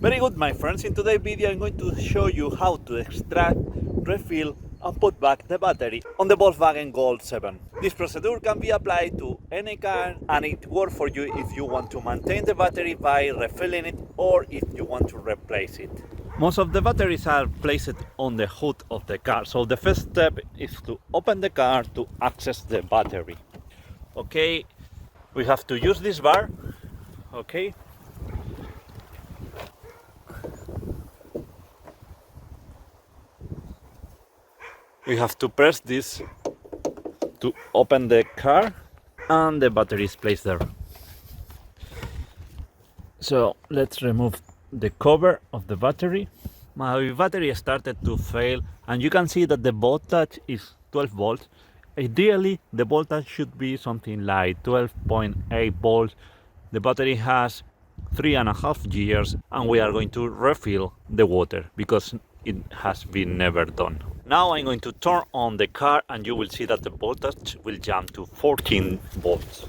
Very good, my friends. In today's video I'm going to show you how to extract, refill and put back the battery on the Volkswagen Golf 7. This procedure can be applied to any car and it works for you if you want to maintain the battery by refilling it or if you want to replace it. Most of the batteries are placed on the hood of the car, so the first step is to open the car to access the battery. Okay, we have to use this bar. Okay. We have to press this to open the car and the battery is placed there. So let's remove the cover of the battery. My battery started to fail and you can see that the voltage is 12 volts. Ideally the voltage should be something like 12.8 volts. The battery has 3.5 years and we are going to refill the water because it has been never done. Now I'm going to turn on the car and you will see that the voltage will jump to 14 volts.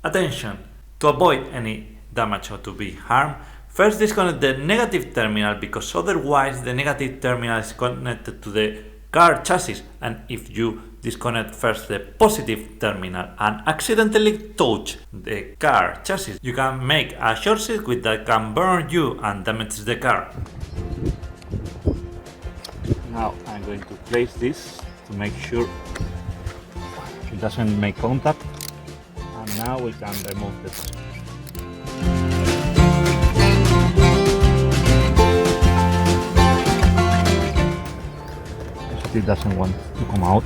Attention! To avoid any damage or to be harmed, first disconnect the negative terminal because otherwise the negative terminal is connected to the car chassis, and if you disconnect first the positive terminal and accidentally touch the car chassis, you can make a short circuit that can burn you and damage the car. Now I'm going to place this to make sure it doesn't make contact, and now we can remove this. It doesn't want to come out.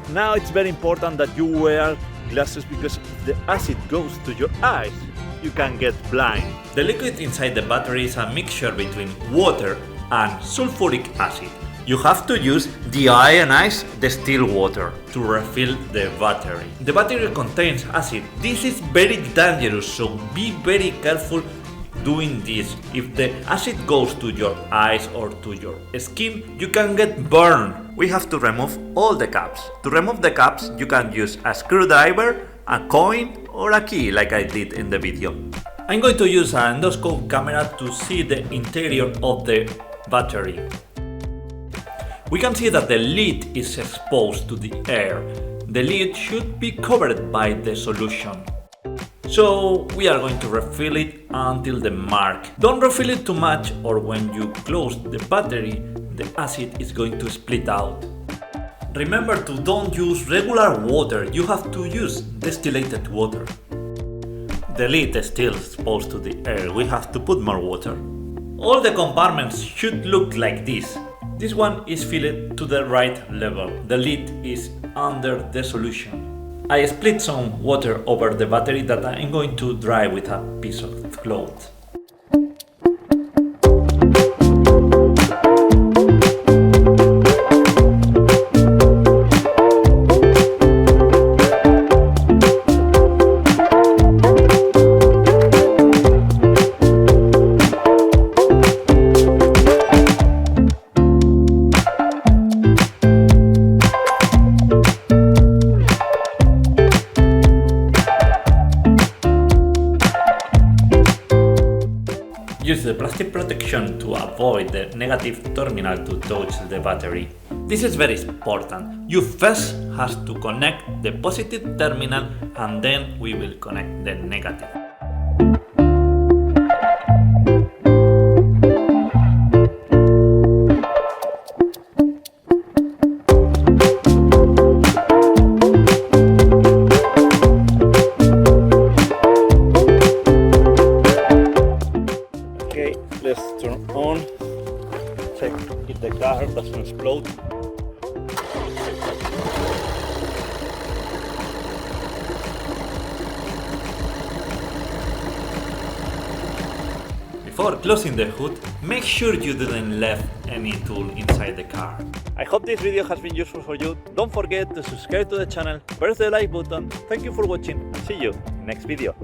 Now it's very important that you wear glasses because if the acid goes to your eyes, you can get blind. The liquid inside the battery is a mixture between water and sulfuric acid. You have to use deionized distilled water to refill the battery. The battery contains acid. This is very dangerous, so be very careful doing this. If the acid goes to your eyes or to your skin, you can get burned. We have to remove all the caps. To remove the caps, you can use a screwdriver, a coin or a key like I did in the video. I'm going to use an endoscope camera to see the interior of the battery. We can see that the lid is exposed to the air. The lid should be covered by the solution. So we are going to refill it until the mark. Don't refill it too much or when you close the battery, the acid is going to split out. Remember to don't use regular water, you have to use distilled water. The lid is still exposed to the air, we have to put more water. All the compartments should look like this. This one is filled to the right level, the lid is under the solution. I split some water over the battery that I'm going to dry with a piece of cloth. Use the plastic protection to avoid the negative terminal to touch the battery. This is very important. You first have to connect the positive terminal and then we will connect the negative. car doesn't explode. Before closing the hood, make sure you didn't leave any tool inside the car. I hope this video has been useful for you. Don't forget to subscribe to the channel, press the like button. Thank you for watching and see you next video.